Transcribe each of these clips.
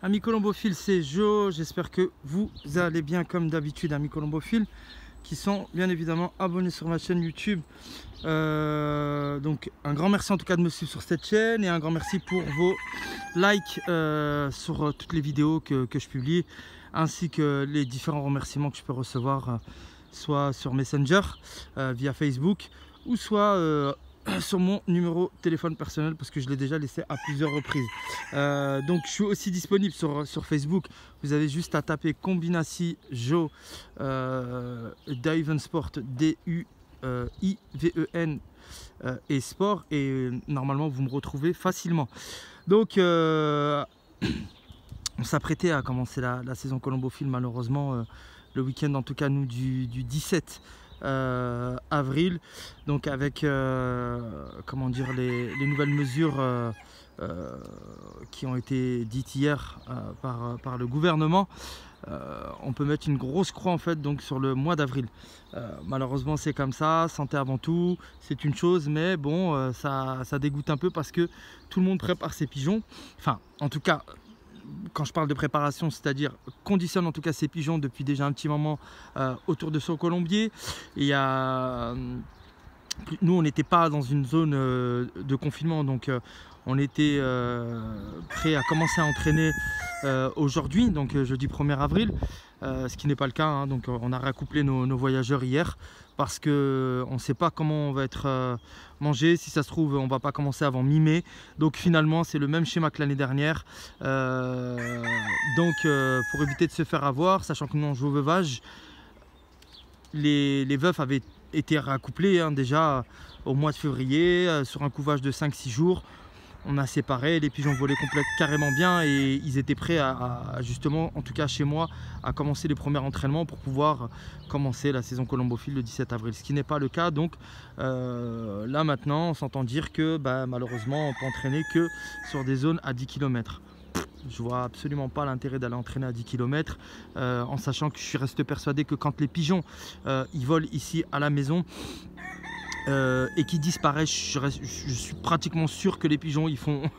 Amis colombophiles, c'est Jo, j'espère que vous allez bien comme d'habitude, amis colombophiles qui sont bien évidemment abonnés sur ma chaîne YouTube. Donc un grand merci en tout cas de me suivre sur cette chaîne et un grand merci pour vos likes sur toutes les vidéos que je publie, ainsi que les différents remerciements que je peux recevoir soit sur Messenger via Facebook ou soit sur mon numéro de téléphone personnel, parce que je l'ai déjà laissé à plusieurs reprises. Donc je suis aussi disponible sur Facebook. Vous avez juste à taper Combinasi Jo Divensport DUIVEN et sport, et normalement vous me retrouvez facilement. Donc on s'apprêtait à commencer la saison colombophile, malheureusement le week-end en tout cas nous du 17 avril, donc avec comment dire, les nouvelles mesures qui ont été dites hier par le gouvernement. On peut mettre une grosse croix en fait donc sur le mois d'avril. Malheureusement c'est comme ça, santé avant tout, c'est une chose, mais bon ça dégoûte un peu parce que tout le monde prépare ses pigeons, enfin en tout cas quand je parle de préparation, c'est-à-dire conditionne en tout cas ses pigeons depuis déjà un petit moment autour de son colombier. Et nous on n'était pas dans une zone de confinement, donc on était prêt à commencer à entraîner aujourd'hui, donc jeudi 1er avril, ce qui n'est pas le cas, hein. Donc on a raccouplé nos voyageurs hier parce qu'on ne sait pas comment on va être mangé. Si ça se trouve on va pas commencer avant mi-mai, donc finalement c'est le même schéma que l'année dernière. Donc pour éviter de se faire avoir, sachant que nous on joue au veuvage, les veufs avaient été raccouplés hein, déjà au mois de février sur un couvage de 5-6 jours. On a séparé, les pigeons volaient carrément bien et ils étaient prêts à justement, en tout cas chez moi, à commencer les premiers entraînements pour pouvoir commencer la saison colombophile le 17 avril, ce qui n'est pas le cas. Donc là maintenant on s'entend dire que malheureusement on peut entraîner que sur des zones à 10 km. Je vois absolument pas l'intérêt d'aller entraîner à 10 km en sachant que je reste persuadé que quand les pigeons ils volent ici à la maison et qui disparaissent, je suis pratiquement sûr que les pigeons ils vont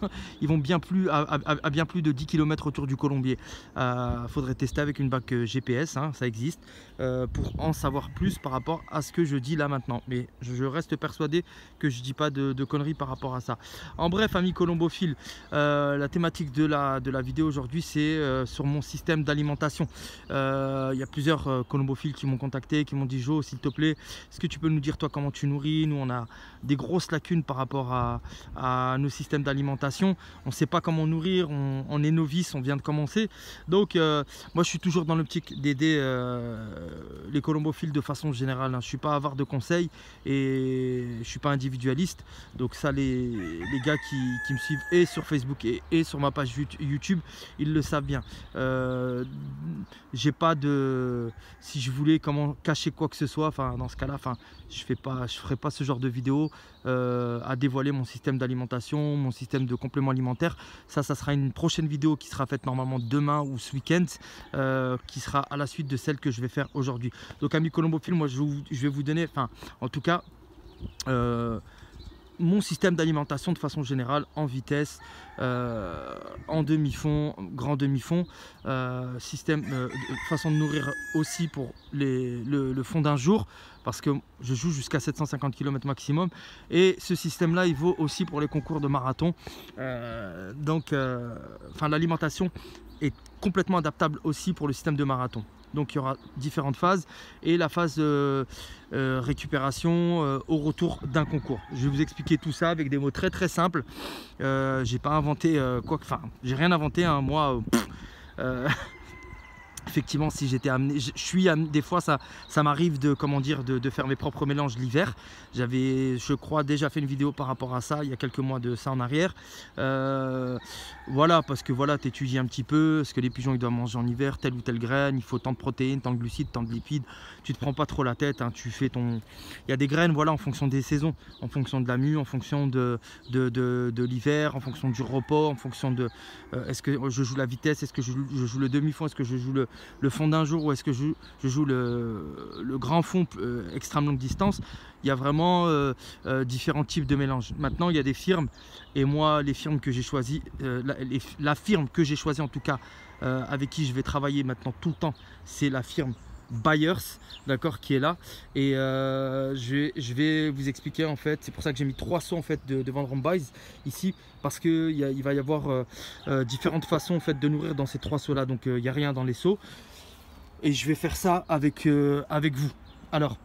bien plus à bien plus de 10 km autour du colombier. Faudrait tester avec une bague GPS, hein, ça existe, pour en savoir plus par rapport à ce que je dis là maintenant, mais je reste persuadé que je dis pas de conneries par rapport à ça. En bref, amis colombophiles, la thématique de la vidéo aujourd'hui c'est sur mon système d'alimentation. Il y a plusieurs colombophiles qui m'ont contacté, qui m'ont dit: Jo, s'il te plaît, est-ce que tu peux nous dire toi comment tu nourris? Nous on a des grosses lacunes par rapport à nos systèmes d'alimentation, on ne sait pas comment nourrir, on est novice, on vient de commencer. Donc moi je suis toujours dans l'optique d'aider les colombophiles de façon générale, hein. Je ne suis pas avare de conseils et je ne suis pas individualiste, donc ça les gars qui me suivent et sur Facebook et sur ma page YouTube, ils le savent bien. J'ai pas de, si je voulais comment cacher quoi que ce soit, enfin dans ce cas là, enfin je ferai pas ce genre de vidéo à dévoiler mon système d'alimentation, mon système de compléments alimentaires. Ça sera une prochaine vidéo qui sera faite normalement demain ou ce week-end, qui sera à la suite de celle que je vais faire aujourd'hui. Donc amis colombophiles, moi je vais vous donner, enfin en tout cas mon système d'alimentation de façon générale, en vitesse, en demi-fond, grand demi-fond, système façon de nourrir aussi pour le fond d'un jour, parce que je joue jusqu'à 750 km maximum, et ce système là il vaut aussi pour les concours de marathon. Donc l'alimentation est complètement adaptable aussi pour le système de marathon. Donc il y aura différentes phases, et la phase récupération au retour d'un concours. Je vais vous expliquer tout ça avec des mots très très simples. J'ai pas inventé j'ai rien inventé, hein, moi. Effectivement, si j'étais amené, des fois ça m'arrive de, comment dire, de faire mes propres mélanges l'hiver. J'avais, je crois, déjà fait une vidéo par rapport à ça il y a quelques mois de ça en arrière. Voilà, parce que voilà, tu étudies un petit peu ce que les pigeons ils doivent manger en hiver, telle ou telle graine, il faut tant de protéines, tant de glucides, tant de lipides. Tu te prends pas trop la tête, hein, tu fais ton. Il y a des graines, voilà, en fonction des saisons, en fonction de la mue, en fonction de l'hiver, en fonction du repos, en fonction de est-ce que je joue la vitesse, est-ce que je joue le demi-fond, est-ce que je joue le fond d'un jour, ou est-ce que je joue le grand fond extrême longue distance. Il y a vraiment différents types de mélanges. Maintenant il y a des firmes, et moi les firmes que j'ai choisies, la firme que j'ai choisie en tout cas, avec qui je vais travailler maintenant tout le temps, c'est la firme Bayers, d'accord, qui est là. Et je vais vous expliquer en fait, c'est pour ça que j'ai mis 3 seaux en fait de Van Rompuy ici, parce que il va y avoir différentes façons en fait de nourrir dans ces 3 seaux là, donc il n'y a rien dans les seaux. Et je vais faire ça avec vous. Alors,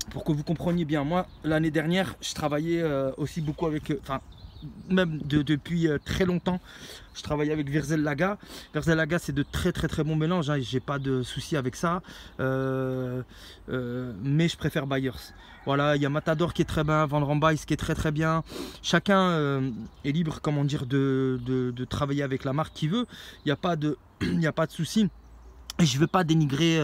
pour que vous compreniez bien, moi l'année dernière je travaillais aussi beaucoup avec, même depuis très longtemps, je travaille avec Virzel-Laga. Virzel-Laga, c'est de très bons mélanges, hein, j'ai pas de souci avec ça, mais je préfère Bayers. Voilà, il y a Matador qui est très bien, Van Rompuy qui est très bien. Chacun est libre, comment dire, de travailler avec la marque qu'il veut. Il n'y a pas de souci. Et je ne veux pas dénigrer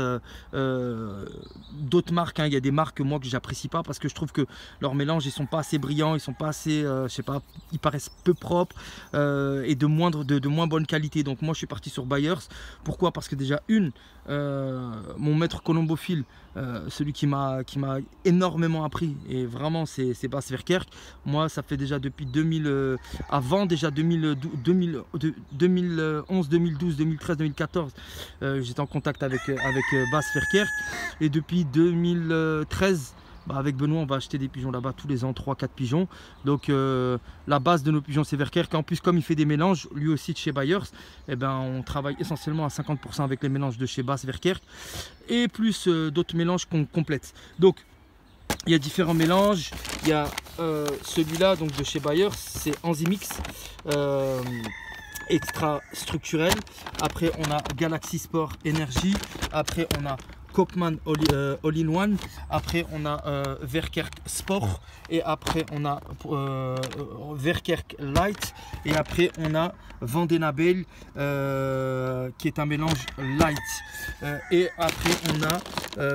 d'autres marques, hein. Il y a des marques moi que j'apprécie pas parce que je trouve que leurs mélanges ils sont pas assez brillants, ils sont pas assez, je sais pas, ils paraissent peu propres et de moins bonne qualité. Donc moi je suis parti sur Bayers. Pourquoi? Parce que déjà mon maître colombophile, celui qui m'a énormément appris, et vraiment c'est Bas Verkerk. Moi ça fait déjà depuis 2000, avant déjà 2011, 2012, 2013, 2014, j'étais en contact avec Bas Verkerk, et depuis 2013 avec Benoît on va acheter des pigeons là-bas tous les ans, 3-4 pigeons. Donc la base de nos pigeons c'est Verkerk. En plus comme il fait des mélanges lui aussi de chez Bayers, et on travaille essentiellement à 50% avec les mélanges de chez Bas Verkerk et plus d'autres mélanges qu'on complète. Donc il y a différents mélanges. Il y a celui-là donc de chez Bayers, c'est Enzymix extra structurel. Après on a Galaxy Sport Energy. Après on a Kopman All-in-One. Après on a Verkerk Sport. Et après on a Verkerk Light. Et après on a Vandenabel qui est un mélange light. Et après on a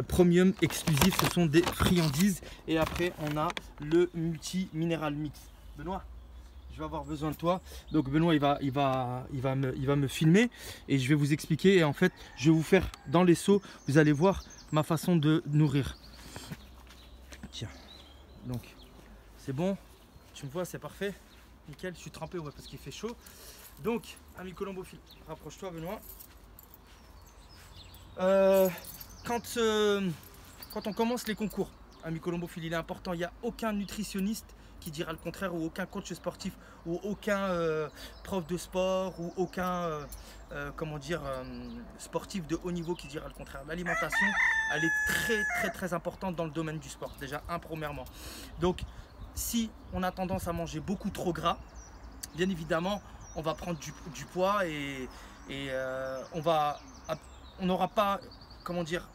Premium exclusif, ce sont des friandises. Et après on a le multi minéral mix. Benoît, je vais avoir besoin de toi. Donc Benoît il va me filmer et je vais vous expliquer. Et en fait je vais vous faire dans les seaux, vous allez voir ma façon de nourrir. Tiens, donc c'est bon, tu me vois, c'est parfait, nickel. Je suis trempé, ouais, parce qu'il fait chaud. Donc ami colombophile, rapproche-toi Benoît. Quand on commence les concours, ami colombophile, il est important, il n'y a aucun nutritionniste qui dira le contraire, ou aucun coach sportif, ou aucun prof de sport, ou aucun comment dire, sportif de haut niveau qui dira le contraire. L'alimentation, elle est très importante dans le domaine du sport, déjà premièrement. Donc si on a tendance à manger beaucoup trop gras, bien évidemment on va prendre du poids et on n'aura pas, comment dire,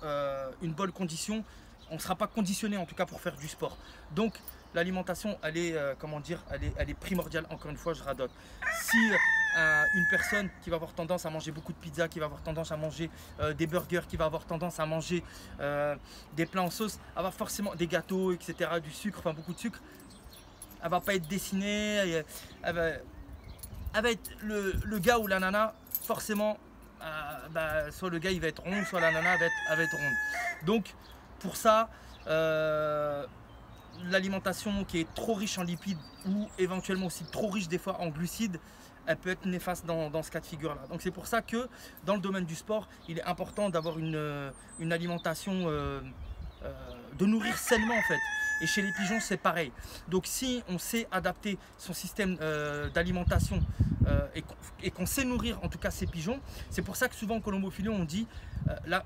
une bonne condition. On ne sera pas conditionné en tout cas pour faire du sport. Donc l'alimentation, elle est, comment dire, elle est primordiale. Encore une fois, je radote. Si une personne qui va avoir tendance à manger beaucoup de pizza, qui va avoir tendance à manger des burgers, qui va avoir tendance à manger des plats en sauce, avoir forcément des gâteaux, etc., du sucre, enfin beaucoup de sucre, elle va pas être dessinée. Elle va être le gars ou la nana, forcément, soit le gars il va être rond, soit la nana elle va être ronde. Donc pour ça, l'alimentation qui est trop riche en lipides ou éventuellement aussi trop riche des fois en glucides, elle peut être néfaste dans ce cas de figure là. Donc c'est pour ça que dans le domaine du sport, il est important d'avoir une alimentation, de nourrir sainement en fait. Et chez les pigeons c'est pareil. Donc si on sait adapter son système d'alimentation et qu'on sait nourrir en tout cas ces pigeons, c'est pour ça que souvent en colombophilie on dit,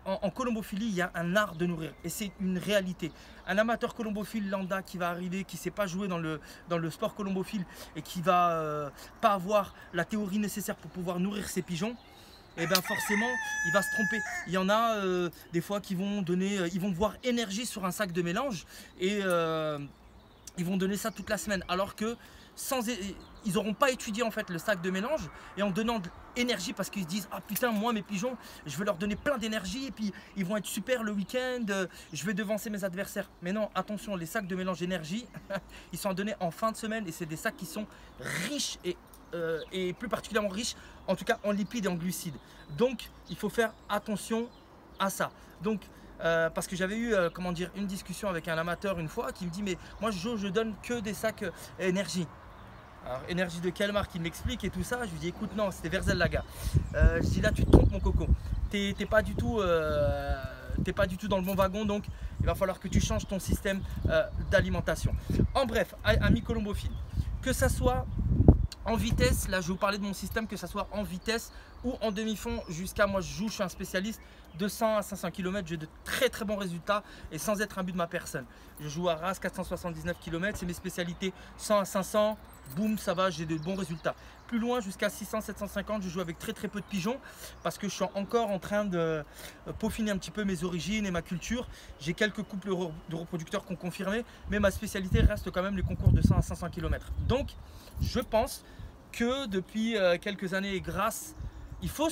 en colombophilie il y a un art de nourrir et c'est une réalité. Un amateur colombophile lambda qui va arriver, qui ne sait pas jouer dans le sport colombophile et qui va pas avoir la théorie nécessaire pour pouvoir nourrir ses pigeons, et bien forcément il va se tromper. Il y en a des fois qui vont donner, ils vont voir énergie sur un sac de mélange et ils vont donner ça toute la semaine, alors que ils n'auront pas étudié en fait le sac de mélange, et en donnant de l'énergie parce qu'ils se disent ah putain moi mes pigeons je vais leur donner plein d'énergie et puis ils vont être super le week-end, je vais devancer mes adversaires. Mais non, attention, les sacs de mélange énergie ils sont donnés en fin de semaine et c'est des sacs qui sont riches et plus particulièrement riches en tout cas en lipides et en glucides. Donc il faut faire attention à ça. Donc parce que j'avais eu comment dire, une discussion avec un amateur une fois qui me dit mais moi je donne que des sacs énergie. Alors, énergie de quelle marque? Il m'explique et tout ça. Je lui dis écoute, non, c'était Verzel Laga. Je dis là, tu te trompes, mon coco. T'es pas du tout dans le bon wagon, donc il va falloir que tu changes ton système d'alimentation. En bref, ami colombophile, que ça soit en vitesse, là je vais vous parler de mon système, que ça soit en vitesse ou en demi-fond, jusqu'à moi je suis un spécialiste de 100 à 500 km, j'ai de très bons résultats et sans être un but de ma personne. Je joue à Reims 479 km, c'est mes spécialités 100 à 500, boum, ça va, j'ai de bons résultats. Plus loin, jusqu'à 600, 750, je joue avec très peu de pigeons parce que je suis encore en train de peaufiner un petit peu mes origines et ma culture. J'ai quelques couples de reproducteurs qui ont confirmé, mais ma spécialité reste quand même les concours de 100 à 500 km. Donc, je pense que depuis quelques années, grâce, il faut,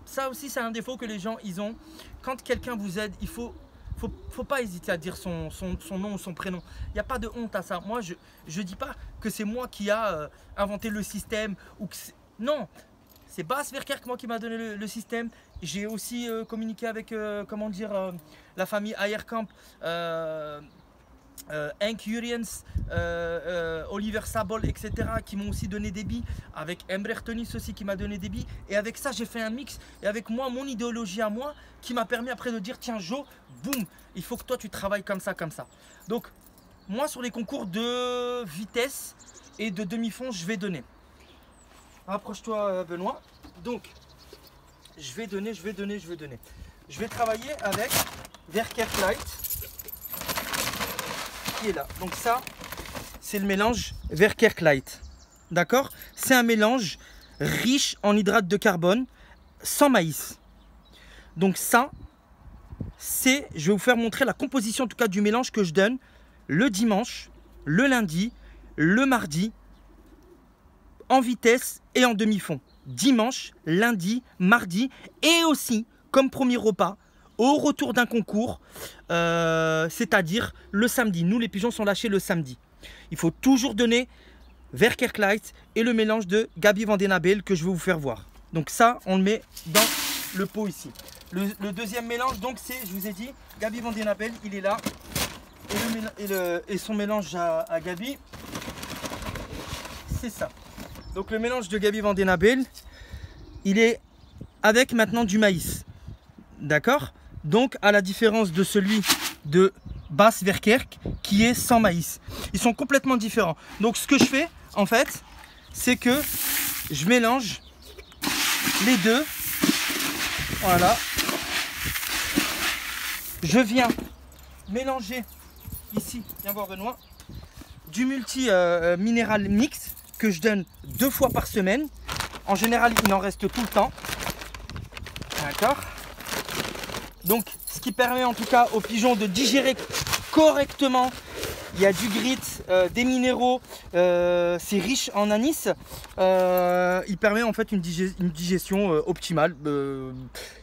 ça aussi c'est un défaut que les gens ils ont, quand quelqu'un vous aide, il faut pas hésiter à dire son nom ou son prénom. Il n'y a pas de honte à ça. Moi, je dis pas que c'est moi qui a inventé le système ou que non, c'est Bas Verkerk moi qui m'a donné le système. J'ai aussi communiqué avec comment dire la famille Ayerkamp, Henk Juriens, Oliver Sabol, etc. qui m'ont aussi donné des billes, avec Embrecht Tonis aussi qui m'a donné des billes, et avec ça j'ai fait un mix, et avec moi, mon idéologie à moi, qui m'a permis après de dire tiens Jo, boum, il faut que toi tu travailles comme ça. Donc moi sur les concours de vitesse et de demi-fond, je vais donner. Rapproche-toi Benoît. Donc je vais donner. Je vais travailler avec Verkerk Light. Est là. Donc ça, c'est le mélange Verkerk Light. D'accord? C'est un mélange riche en hydrates de carbone, sans maïs. Donc ça, c'est, je vais vous faire montrer la composition en tout cas du mélange que je donne le dimanche, le lundi, le mardi, en vitesse et en demi-fond. Dimanche, lundi, mardi et aussi comme premier repas au retour d'un concours, c'est-à-dire le samedi. Nous, les pigeons sont lâchés le samedi. Il faut toujours donner Verkerk Light et le mélange de Gabi Van Den Abel que je vais vous faire voir. Donc ça, on le met dans le pot ici. Le deuxième mélange, donc c'est, je vous ai dit, Gabi Van Den Abel, il est là. Et son mélange à Gabi, c'est ça. Donc le mélange de Gabi Van Den Abel, il est avec maintenant du maïs. D'accord? Donc à la différence de celui de Bas Verkerk qui est sans maïs. Ils sont complètement différents. Donc ce que je fais en fait, c'est que je mélange les deux. Voilà. Je viens mélanger ici, viens voir Benoît, du multi minéral mix que je donne 2 fois par semaine. En général, il en reste tout le temps. D'accord? Donc, ce qui permet en tout cas aux pigeons de digérer correctement. Il y a du grit, des minéraux, c'est riche en anis. Il permet en fait une digestion optimale.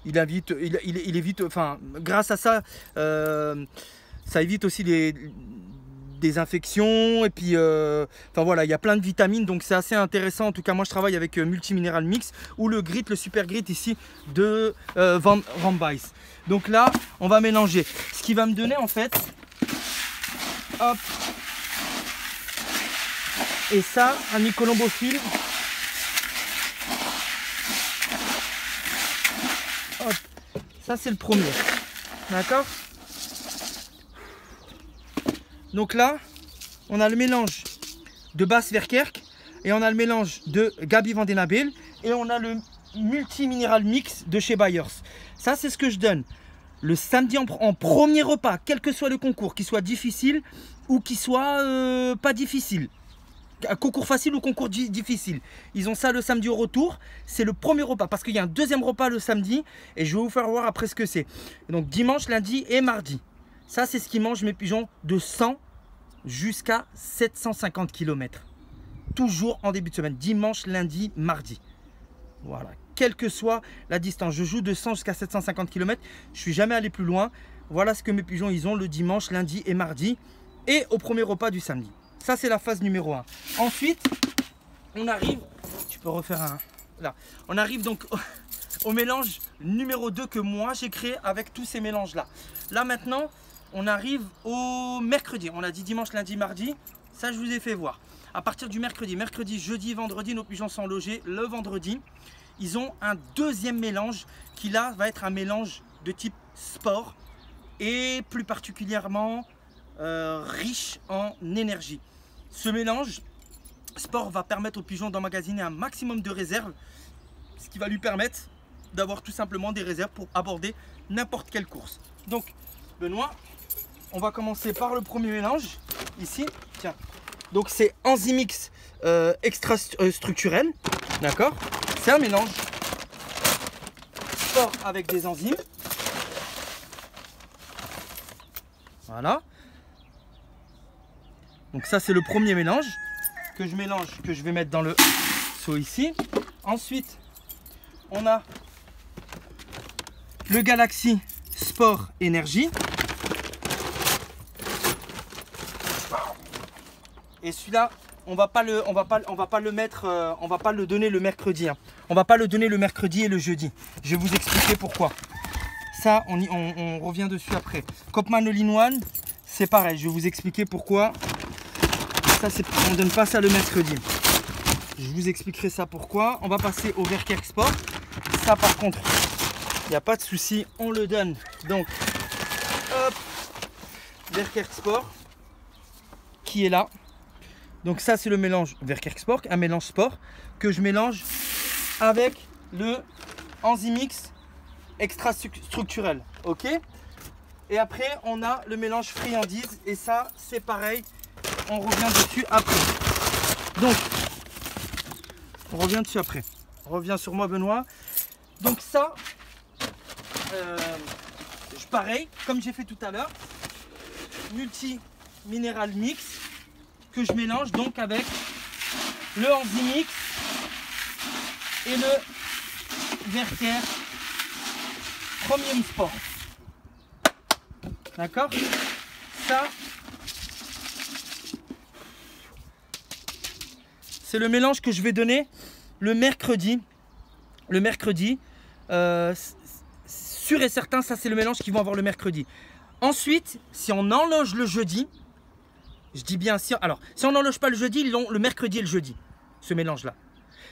Il évite, enfin, grâce à ça, ça évite aussi des infections et puis enfin voilà, il y a plein de vitamines, donc c'est assez intéressant. En tout cas moi je travaille avec multiminéral mix ou le grit, le super grit ici de Van Bijs. Donc là on va mélanger ce qui va me donner en fait, hop, et ça un colombophile, hop, ça c'est le premier, d'accord. Donc là, on a le mélange de Bas Verkerk et on a le mélange de Gabi Van Den Abel et on a le multiminéral mix de chez Bayers. Ça, c'est ce que je donne le samedi en premier repas, quel que soit le concours, qu'il soit difficile ou qu'il soit pas difficile. Concours facile ou concours difficile. Ils ont ça le samedi au retour. C'est le premier repas parce qu'il y a un deuxième repas le samedi et je vais vous faire voir après ce que c'est. Donc dimanche, lundi et mardi. Ça, c'est ce qui mangent mes pigeons de 100 jusqu'à 750 km. Toujours en début de semaine. Dimanche, lundi, mardi. Voilà. Quelle que soit la distance. Je joue de 100 jusqu'à 750 km. Je ne suis jamais allé plus loin. Voilà ce que mes pigeons ils ont le dimanche, lundi et mardi. Et au premier repas du samedi. Ça, c'est la phase numéro 1. Ensuite, on arrive... Tu peux refaire un... Là. On arrive donc au mélange numéro 2 que moi, j'ai créé avec tous ces mélanges-là. Là, maintenant... On arrive au mercredi, on a dit dimanche, lundi, mardi, ça je vous ai fait voir. À partir du mercredi, jeudi, vendredi, nos pigeons sont logés. Le vendredi, ils ont un deuxième mélange qui là va être un mélange de type sport et plus particulièrement riche en énergie. Ce mélange sport va permettre aux pigeons d'emmagasiner un maximum de réserves, ce qui va lui permettre d'avoir tout simplement des réserves pour aborder n'importe quelle course. Donc Benoît, on va commencer par le premier mélange ici. Tiens, donc c'est Enzymix extra structurel, d'accord. C'est un mélange sport avec des enzymes. Voilà. Donc ça c'est le premier mélange que je mélange, que je vais mettre dans le seau ici. Ensuite, on a le Galaxy Sport Énergie. Et celui-là, on va pas le donner le mercredi. Hein. On va pas le donner le mercredi et le jeudi. Je vais vous expliquer pourquoi. Ça, on revient dessus après. Copman All-in-One, c'est pareil. Je vais vous expliquer pourquoi. Ça, on ne donne pas ça le mercredi. Je vous expliquerai ça pourquoi. On va passer au Verkerk Sport. Ça, par contre, il n'y a pas de souci. On le donne. Donc, hop, Verkerk Sport qui est là. Donc ça, c'est le mélange Verkerk Sport, un mélange sport que je mélange avec le Enzymix extra structurel. Ok. Et après, on a le mélange friandise. Et ça, c'est pareil. On revient dessus après. Donc, on revient dessus après. On revient sur moi, Benoît. Donc ça, pareil, comme j'ai fait tout à l'heure, multi-minéral mix que je mélange donc avec le Enzymix et le Verkerk Premium Sport. D'accord? Ça, c'est le mélange que je vais donner le mercredi. Le mercredi, sûr et certain, ça c'est le mélange qu'ils vont avoir le mercredi. Ensuite, si on enloge le jeudi, je dis bien si, alors si on n'enloge pas le jeudi, ils l'ont le mercredi et le jeudi, ce mélange-là.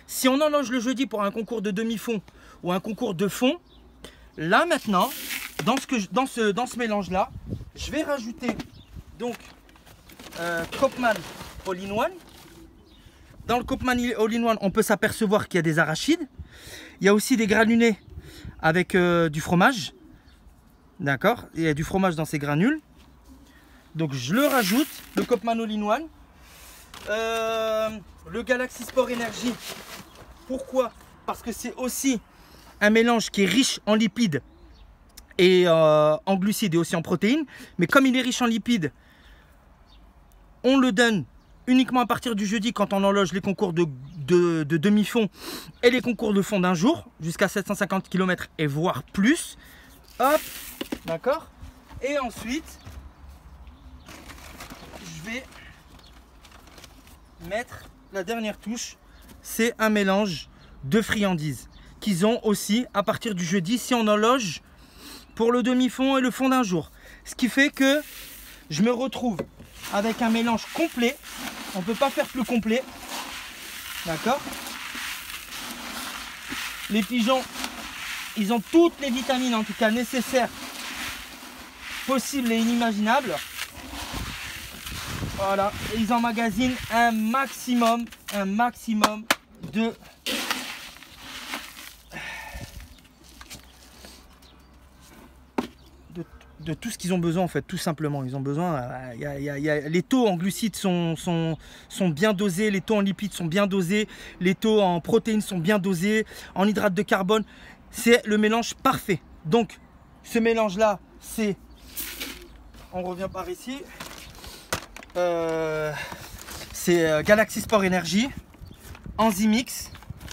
Si on enloge le jeudi pour un concours de demi-fond ou un concours de fond, là maintenant, dans ce mélange-là, je vais rajouter donc Copman All-in-One. Dans le Copman All-in-One, on peut s'apercevoir qu'il y a des arachides. Il y a aussi des granulés avec du fromage. D'accord? Il y a du fromage dans ces granules. Donc je le rajoute, le Copman All-in-One. Le Galaxy Sport Énergie. Pourquoi? Parce que c'est aussi un mélange qui est riche en lipides et en glucides et aussi en protéines. Mais comme il est riche en lipides, on le donne uniquement à partir du jeudi quand on enloge les concours de demi-fond et les concours de fond d'un jour, jusqu'à 750 km et voire plus. Hop, d'accord. Et ensuite, je vais mettre la dernière touche, c'est un mélange de friandises qu'ils ont aussi à partir du jeudi si on enloge pour le demi-fond et le fond d'un jour. Ce qui fait que je me retrouve avec un mélange complet. On ne peut pas faire plus complet. D'accord? Les pigeons, ils ont toutes les vitamines en tout cas nécessaires, possibles et inimaginables. Voilà. Et ils emmagasinent un maximum de tout ce qu'ils ont besoin en fait, tout simplement. Ils ont besoin, les taux en glucides sont bien dosés, les taux en lipides sont bien dosés, les taux en protéines sont bien dosés, en hydrates de carbone, c'est le mélange parfait. Donc ce mélange là, c'est, on revient par ici, c'est Galaxy Sport Énergie, Enzymix,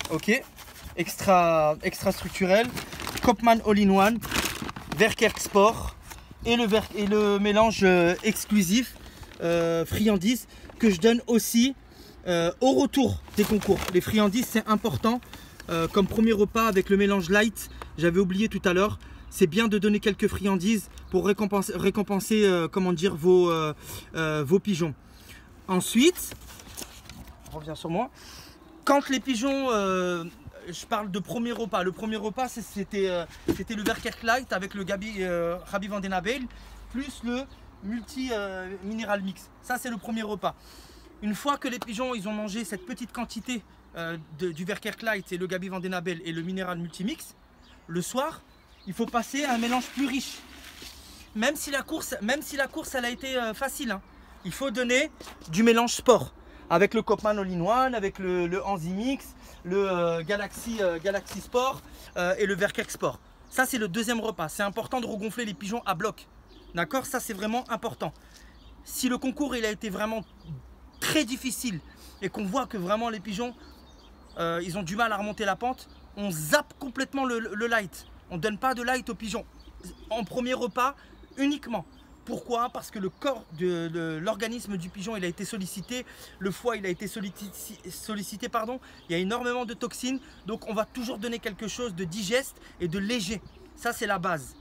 ok, extra structurel, Copman All-in-One, Verkerk Sport et le mélange exclusif friandises que je donne aussi au retour des concours. Les friandises, c'est important comme premier repas avec le mélange light. J'avais oublié tout à l'heure. C'est bien de donner quelques friandises pour récompenser comment dire, vos pigeons. Ensuite, reviens sur moi. Quand les pigeons, je parle de premier repas. Le premier repas, c'était le Verkerk Light avec le Rabbi van den Abel, plus le multi minéral mix. Ça, c'est le premier repas. Une fois que les pigeons ils ont mangé cette petite quantité du Verkerk Light et le Gabi van den Abel et le minéral multimix, le soir, il faut passer à un mélange plus riche. Même si la course elle a été facile, hein. Il faut donner du mélange sport avec le Kopman All-in-One, avec le Enzymix, le Galaxy Sport et le Verkerk Sport. Ça, c'est le deuxième repas. C'est important de regonfler les pigeons à bloc. D'accord? Ça, c'est vraiment important. Si le concours il a été vraiment très difficile et qu'on voit que vraiment les pigeons ils ont du mal à remonter la pente, on zappe complètement le light. On ne donne pas de light aux pigeons en premier repas uniquement. Pourquoi? Parce que le corps de l'organisme du pigeon il a été sollicité, le foie il a été sollicité, pardon. Il y a énormément de toxines, donc on va toujours donner quelque chose de digeste et de léger. Ça, c'est la base.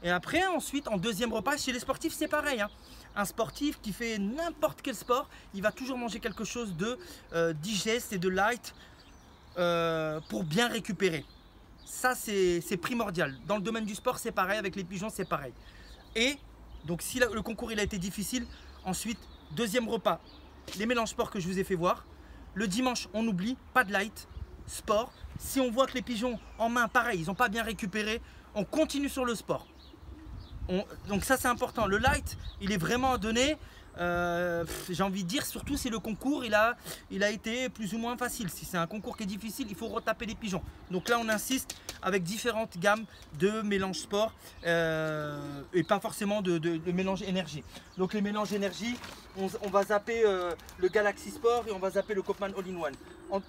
Et après, ensuite, en deuxième repas, chez les sportifs, c'est pareil, hein. Un sportif qui fait n'importe quel sport, il va toujours manger quelque chose de digeste et de light pour bien récupérer. Ça, c'est primordial. Dans le domaine du sport, c'est pareil. Avec les pigeons, c'est pareil. Et donc, si le concours il a été difficile, ensuite, deuxième repas, les mélanges sport que je vous ai fait voir. Le dimanche, on oublie, pas de light, sport. Si on voit que les pigeons en main, pareil, ils n'ont pas bien récupéré, on continue sur le sport. Donc ça, c'est important. Le light, il est vraiment à donner. J'ai envie de dire, surtout si le concours il a été plus ou moins facile. Si c'est un concours qui est difficile, il faut retaper les pigeons. Donc là, on insiste avec différentes gammes de mélange sport et pas forcément de mélange énergie. Donc les mélanges énergie, on va zapper le Galaxy Sport et on va zapper le Kopman All-in-One.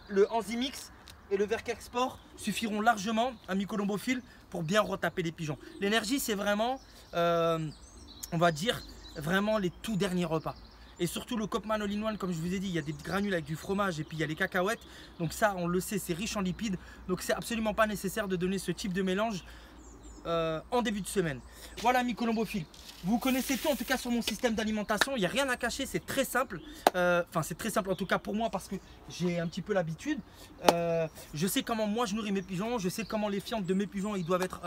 Le Enzymix et le Verkerk Sport suffiront largement à mycolombophile pour bien retaper les pigeons. L'énergie, c'est vraiment, on va dire, vraiment les tout derniers repas. Et surtout le Kopman All-in-One, comme je vous ai dit, il y a des granules avec du fromage et puis il y a les cacahuètes. Donc ça, on le sait, c'est riche en lipides. Donc c'est absolument pas nécessaire de donner ce type de mélange en début de semaine. Voilà, mycolombophile. Vous connaissez tout en tout cas sur mon système d'alimentation. Il n'y a rien à cacher, c'est très simple. Enfin, c'est très simple en tout cas pour moi parce que j'ai un petit peu l'habitude. Je sais comment moi je nourris mes pigeons. Je sais comment les fientes de mes pigeons ils doivent être.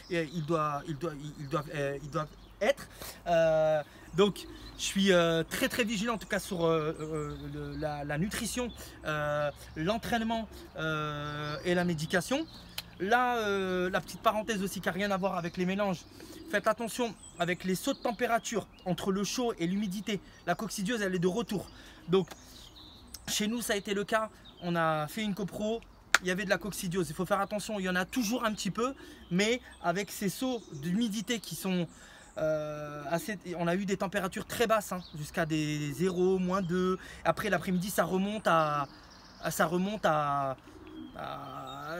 Ils doivent être. Donc je suis très très vigilant en tout cas sur la nutrition, l'entraînement et la médication. Là, la petite parenthèse aussi qui n'a rien à voir avec les mélanges. Faites attention avec les sauts de température entre le chaud et l'humidité. La coccidieuse, elle est de retour. Donc, chez nous, ça a été le cas. On a fait une copro, il y avait de la coccidiose. Il faut faire attention, il y en a toujours un petit peu. Mais avec ces sauts d'humidité qui sont on a eu des températures très basses, hein, jusqu'à des 0, -2. Après, l'après-midi, ça remonte à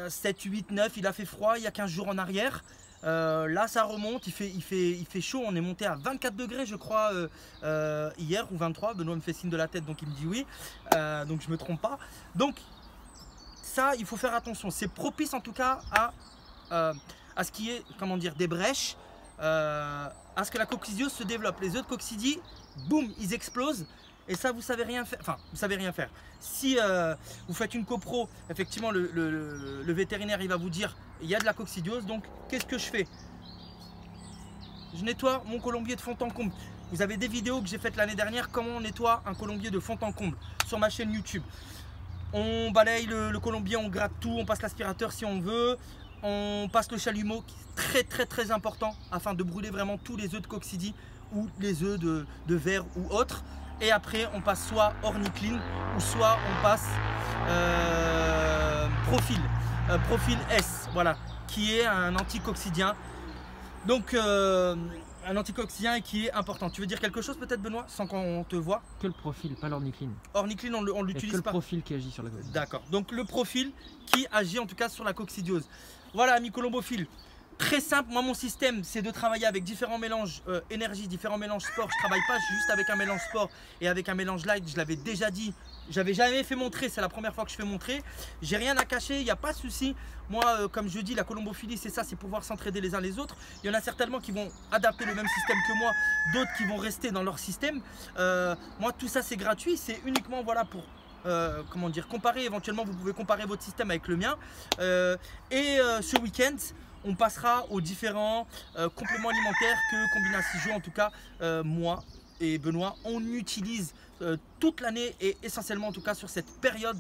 7, 8, 9, il a fait froid il y a 15 jours en arrière. Là ça remonte, il fait chaud, on est monté à 24 degrés je crois hier ou 23, Benoît me fait signe de la tête donc il me dit oui, donc je me trompe pas. Donc ça il faut faire attention, c'est propice en tout cas à ce qui est, comment dire, des brèches, à ce que la coccidiose se développe. Les œufs de coccidie, boum, ils explosent. Et ça, vous savez rien faire. Enfin, vous savez rien faire. Si vous faites une copro, effectivement, le vétérinaire, il va vous dire il y a de la coccidiose. Donc, qu'est-ce que je fais? Je nettoie mon colombier de fond en comble. Vous avez des vidéos que j'ai faites l'année dernière, comment on nettoie un colombier de fond en comble sur ma chaîne YouTube. On balaye le colombier, on gratte tout, on passe l'aspirateur si on veut. On passe le chalumeau, qui est très très très important afin de brûler vraiment tous les œufs de coccidie ou les œufs de verre ou autres. Et après, on passe soit Orniclean ou soit on passe Profil S, voilà, qui est un anticoccydien. Donc, un anticoccydien qui est important. Tu veux dire quelque chose peut-être, Benoît, sans qu'on te voit? Que le profil, pas l'Orniclean. Orniclean, on l'utilise pas. Que le profil qui agit sur la coccidiose. D'accord. Donc, le profil qui agit en tout cas sur la coccidiose. Voilà, mycolombophile. Très simple, moi mon système c'est de travailler avec différents mélanges énergie, différents mélanges sport. Je travaille pas juste avec un mélange sport et avec un mélange light, je l'avais déjà dit. J'avais jamais fait montrer, c'est la première fois que je fais montrer. J'ai rien à cacher, il n'y a pas de souci. Moi, comme je dis, la colombophilie c'est ça, c'est pouvoir s'entraider les uns les autres. Il y en a certainement qui vont adapter le même système que moi, d'autres qui vont rester dans leur système. Moi tout ça c'est gratuit, c'est uniquement voilà pour comment dire, comparer, éventuellement vous pouvez comparer votre système avec le mien. Ce week-end, on passera aux différents compléments alimentaires que Combina 6 en tout cas moi et Benoît on utilise toute l'année et essentiellement en tout cas sur cette période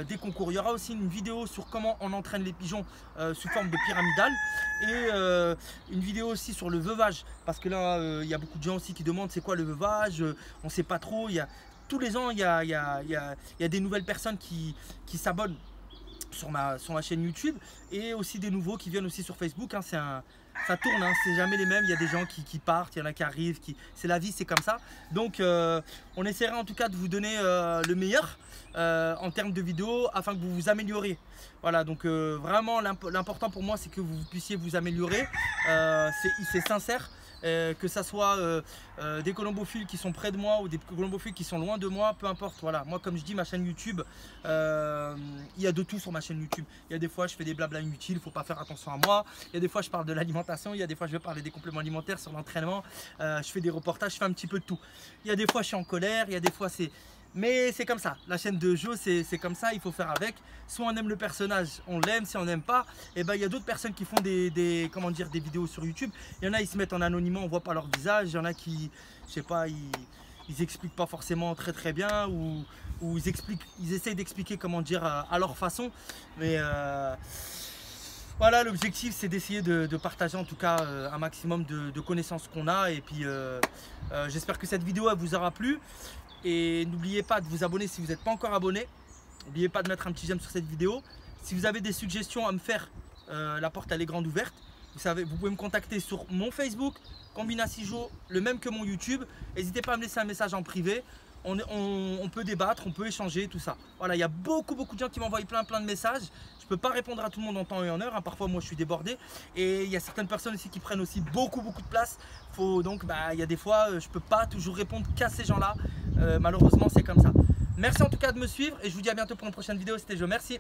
des concours. Il y aura aussi une vidéo sur comment on entraîne les pigeons sous forme de pyramidale et une vidéo aussi sur le veuvage, parce que là il y a beaucoup de gens aussi qui demandent c'est quoi le veuvage, on ne sait pas trop. Tous les ans il y a des nouvelles personnes qui s'abonnent sur ma chaîne YouTube et aussi des nouveaux qui viennent aussi sur Facebook, hein. Ça tourne, hein, c'est jamais les mêmes, il y a des gens qui partent, il y en a qui arrivent, c'est la vie, c'est comme ça. Donc on essaiera en tout cas de vous donner le meilleur en termes de vidéos afin que vous vous améliorez. Voilà, donc vraiment l'important pour moi c'est que vous puissiez vous améliorer, c'est sincère. Que ça soit des colombophiles qui sont près de moi ou des colombophiles qui sont loin de moi, peu importe. Voilà, moi comme je dis, ma chaîne YouTube, il y a de tout sur ma chaîne YouTube. Il y a des fois je fais des blabla inutiles, il ne faut pas faire attention à moi. Il y a des fois je parle de l'alimentation, il y a des fois je vais parler des compléments alimentaires, sur l'entraînement, je fais des reportages, je fais un petit peu de tout. Il y a des fois je suis en colère, il y a des fois c'est... Mais c'est comme ça, la chaîne de Joe c'est comme ça, il faut faire avec. Soit on aime le personnage, on l'aime, si on n'aime pas, et ben il y a d'autres personnes qui font des vidéos sur YouTube. Il y en a, ils se mettent en anonymat, on voit pas leur visage. Il y en a qui, je sais pas, ils expliquent pas forcément très bien, ou ils essayent d'expliquer comment dire à leur façon. Mais voilà, l'objectif c'est d'essayer de partager en tout cas un maximum de connaissances qu'on a. Et puis j'espère que cette vidéo elle vous aura plu. Et n'oubliez pas de vous abonner si vous n'êtes pas encore abonné. N'oubliez pas de mettre un petit j'aime sur cette vidéo. Si vous avez des suggestions à me faire, la porte elle est grande ouverte. Vous pouvez me contacter sur mon Facebook, Combina 6 le même que mon YouTube. N'hésitez pas à me laisser un message en privé. On peut débattre, on peut échanger, tout ça. Voilà, il y a beaucoup de gens qui m'envoient plein de messages. Je ne peux pas répondre à tout le monde en temps et en heure, hein. Parfois moi je suis débordé. Et il y a certaines personnes aussi qui prennent aussi beaucoup de place. Donc il y a des fois je ne peux pas toujours répondre qu'à ces gens-là. Malheureusement c'est comme ça. Merci en tout cas de me suivre et je vous dis à bientôt pour une prochaine vidéo. C'était Joe, merci.